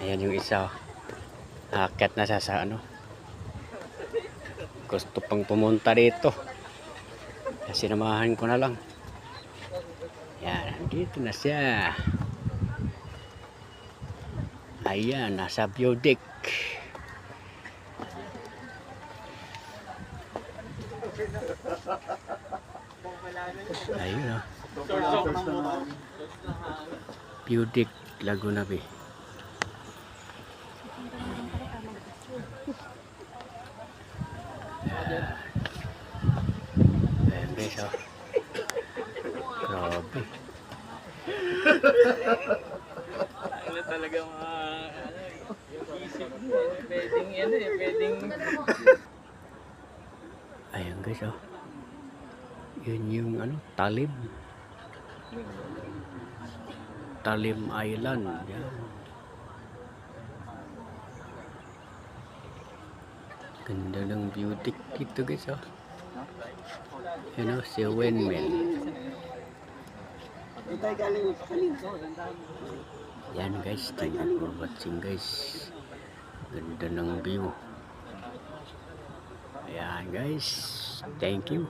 Ayan yung isa. Aakyat na siya sa ano. Gusto pang pumunta dito. Sinamahan ko na lang. Yan, dito na siya. Ayan, nasa view deck. Ayun, view deck, Laguna Bay. Ayan guys, oh. Grabe. Ano talaga mga isip mo, pwedeng pwedeng. Ayan guys, oh. Yun yung ano, Talim. Talim Island. Yan. Ganda ng beauty dito guys, oh. Yan, oh, si Windmill. Yan guys, thank you for watching guys. Ganda ng view. Ayan guys, thank you.